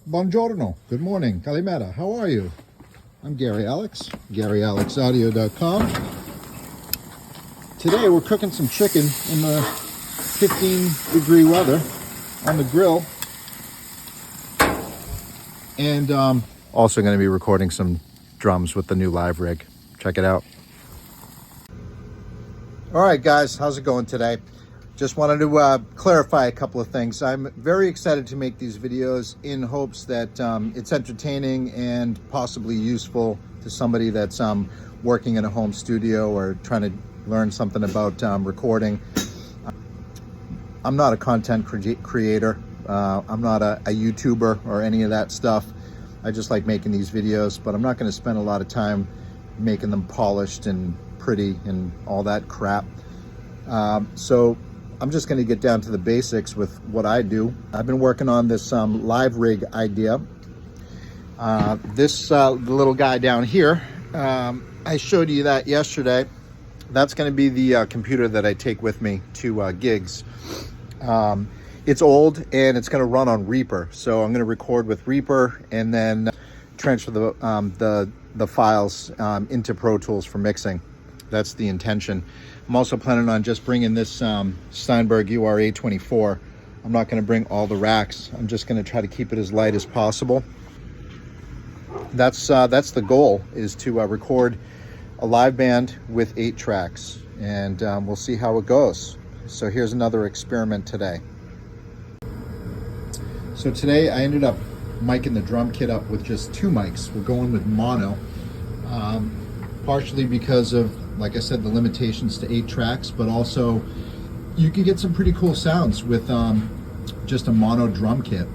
Buongiorno, good morning, Kalimera, how are you? I'm Gary Alex, GaryAlexAudio.com. Today we're cooking some chicken in the 15-degree weather on the grill. And also going to be recording some drums with the new live rig. Check it out. All right, guys, how's it going today? Just wanted to clarify a couple of things. I'm very excited to make these videos in hopes that it's entertaining and possibly useful to somebody that's working in a home studio or trying to learn something about recording. I'm not a content creator. I'm not a YouTuber or any of that stuff. I just like making these videos, but I'm not going to spend a lot of time making them polished and pretty and all that crap. So I'm just going to get down to the basics with what I do. I've been working on this live rig idea. This little guy down here, I showed you that yesterday. That's going to be the computer that I take with me to gigs. It's old and it's going to run on Reaper, so I'm going to record with Reaper and then transfer the files into Pro Tools for mixing. That's the intention. I'm also planning on just bringing this Steinberg UR-A24. I'm not going to bring all the racks. I'm just going to try to keep it as light as possible. That's the goal, is to record a live band with 8 tracks, and we'll see how it goes. So here's another experiment today. So today I ended up micing the drum kit up with just 2 mics. We're going with mono, partially because of, like I said, the limitations to 8 tracks, but also you can get some pretty cool sounds with just a mono drum kit.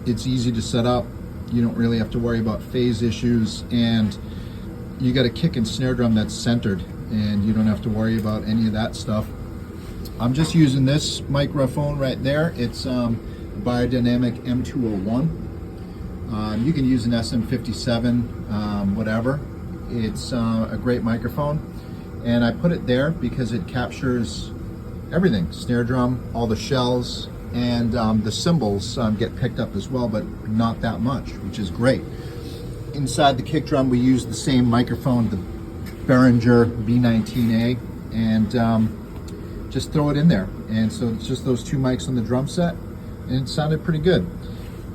It's easy to set up. You don't really have to worry about phase issues, and you got a kick and snare drum that's centered, and you don't have to worry about any of that stuff. I'm just using this microphone right there. It's Biodynamic M201. You can use an SM57, whatever. It's a great microphone, and I put it there because it captures everything: snare drum, all the shells, and the cymbals get picked up as well, but not that much, which is great. Inside the kick drum, we use the same microphone, the Behringer B19A, and just throw it in there. And so it's just those 2 mics on the drum set, and it sounded pretty good.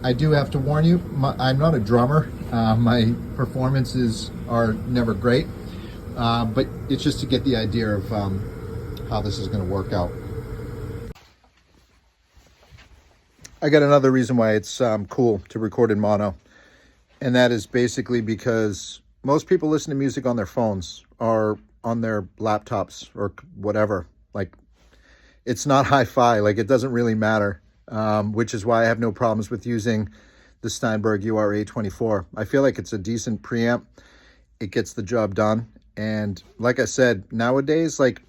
I do have to warn you, I'm not a drummer. My performances are never great, but it's just to get the idea of how this is going to work out. I got another reason why it's cool to record in mono, and that is basically because most people listen to music on their phones or on their laptops or whatever. Like, it's not hi-fi, like it doesn't really matter, which is why I have no problems with using the Steinberg UR-A24. I feel like it's a decent preamp. It gets the job done. And like I said, nowadays, like,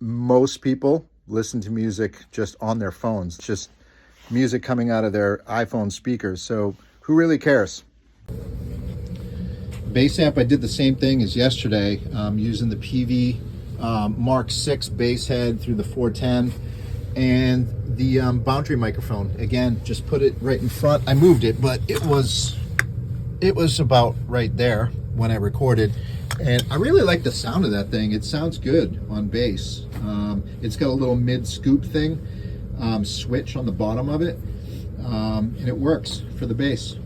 most people listen to music just on their phones. It's just music coming out of their iPhone speakers. So who really cares? Bass amp, I did the same thing as yesterday, using the PV Mark 6 bass head through the 410 and the Boundary microphone. Again, just put it right in front. I moved it, but it was about right there when I recorded, and I really like the sound of that thing. It sounds good on bass. It's got a little mid scoop thing, switch on the bottom of it, and it works for the bass.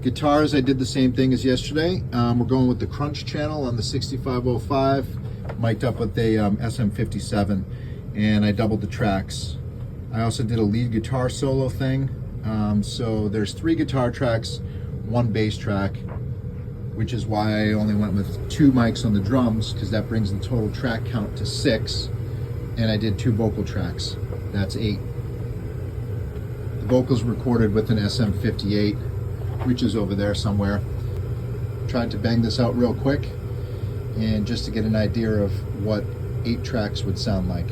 Guitars, I did the same thing as yesterday. We're going with the Crunch channel on the 6505, mic'd up with a SM57, and I doubled the tracks. I also did a lead guitar solo thing. So there's 3 guitar tracks, 1 bass track, which is why I only went with 2 mics on the drums, because that brings the total track count to 6. And I did 2 vocal tracks. That's 8. The vocals recorded with an SM58, which is over there somewhere. Tried to bang this out real quick, and just to get an idea of what 8 tracks would sound like.